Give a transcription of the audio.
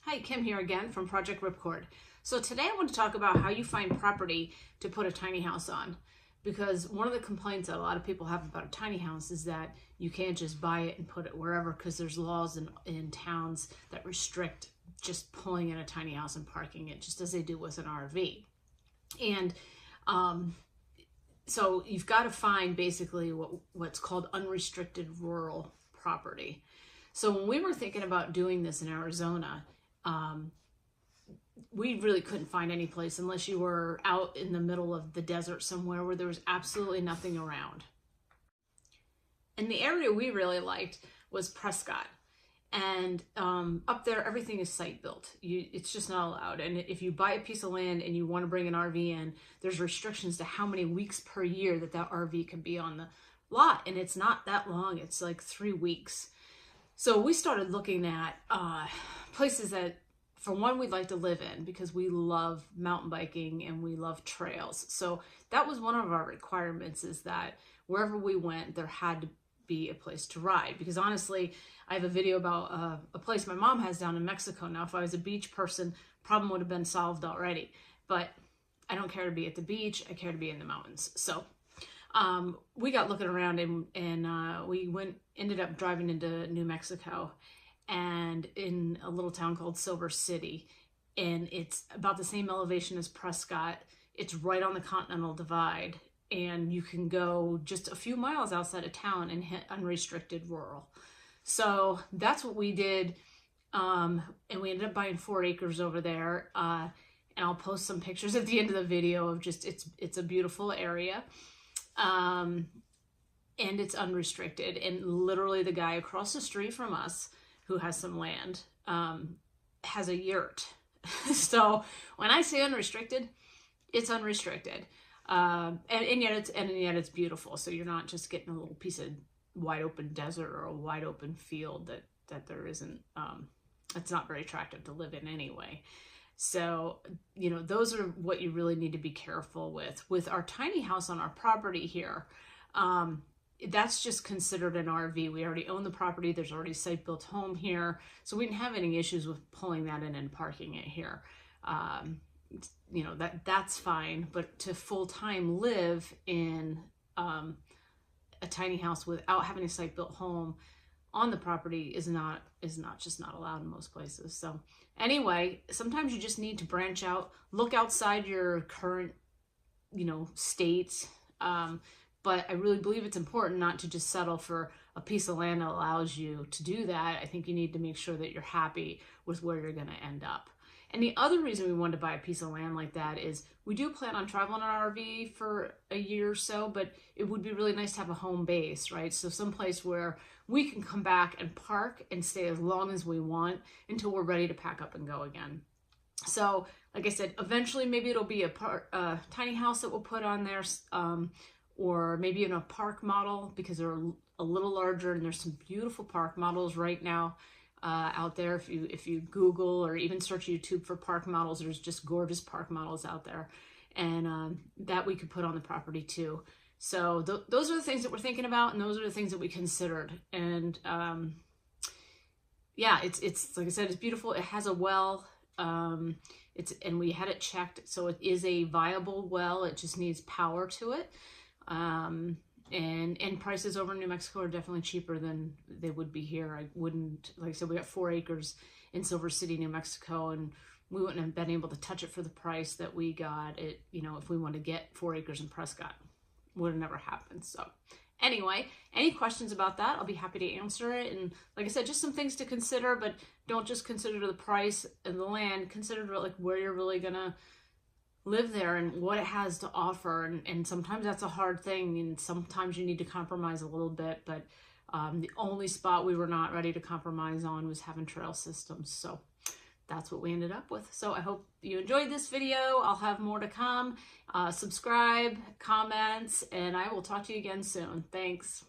Hi, Kim here again from Project Ripcord. So today I want to talk about how you find property to put a tiny house on. Because one of the complaints that a lot of people have about a tiny house is that you can't just buy it and put it wherever because there's laws in towns that restrict just pulling in a tiny house and parking it, just as they do with an RV. And so you've got to find basically what's called unrestricted rural property. So when we were thinking about doing this in Arizona, we really couldn't find any place unless you were out in the middle of the desert somewhere where there was absolutely nothing around. And the area we really liked was Prescott. And up there, everything is site built. It's just not allowed. And if you buy a piece of land and you want to bring an RV in, there's restrictions to how many weeks per year that RV can be on the lot. And it's not that long. It's like 3 weeks. So we started looking at places that, for one, we'd like to live in because we love mountain biking and we love trails. So that was one of our requirements, is that wherever we went, there had to be a place to ride. Because honestly, I have a video about a place my mom has down in Mexico. Now, if I was a beach person, problem would have been solved already. But I don't care to be at the beach. I care to be in the mountains. So we got looking around and we ended up driving into New Mexico, and in a little town called Silver City. And it's about the same elevation as Prescott. It's right on the Continental Divide. And you can go just a few miles outside of town and hit unrestricted rural. So that's what we did. And we ended up buying 4 acres over there. And I'll post some pictures at the end of the video of just, it's a beautiful area. And it's unrestricted. And literally the guy across the street from us, who has some land, has a yurt. So when I say unrestricted, it's unrestricted. And yet it's beautiful. So you're not just getting a little piece of wide open desert or a wide open field that there isn't, it's not very attractive to live in anyway. So, you know, those are what you really need to be careful with. With our tiny house on our property here, that's just considered an RV. We already own the property. There's already a site-built home here. So we didn't have any issues with pulling that in and parking it here. You know, that's fine. But to full-time live in a tiny house without having a site-built home on the property is not allowed in most places. So anyway, sometimes you just need to branch out, look outside your current, you know, state. But I really believe it's important not to just settle for a piece of land that allows you to do that. I think you need to make sure that you're happy with where you're going to end up. And the other reason we wanted to buy a piece of land like that is we do plan on traveling in an RV for a year or so, but it would be really nice to have a home base, right? So someplace where we can come back and park and stay as long as we want until we're ready to pack up and go again. So like I said, eventually maybe it'll be a tiny house that we'll put on there, or maybe in a park model, because they're a little larger, and there's some beautiful park models right now out there. If you Google or even search YouTube for park models, there's just gorgeous park models out there, and that we could put on the property too. So those are the things that we're thinking about, and those are the things that we considered. And yeah, it's like I said, it's beautiful. It has a well. And we had it checked, so it is a viable well. It just needs power to it. And prices over in New Mexico are definitely cheaper than they would be here. I wouldn't, like I said, we got 4 acres in Silver City, New Mexico, and we wouldn't have been able to touch it for the price that we got it, you know, if we wanted to get 4 acres in Prescott. Would have never happened. So anyway, any questions about that, I'll be happy to answer it. And like I said, just some things to consider, but don't just consider the price and the land, consider like where you're really gonna live there and what it has to offer. And sometimes that's a hard thing, and sometimes you need to compromise a little bit, but the only spot we were not ready to compromise on was having trail systems. So that's what we ended up with. So I hope you enjoyed this video. I'll have more to come. Subscribe, comments, and I will talk to you again soon. Thanks.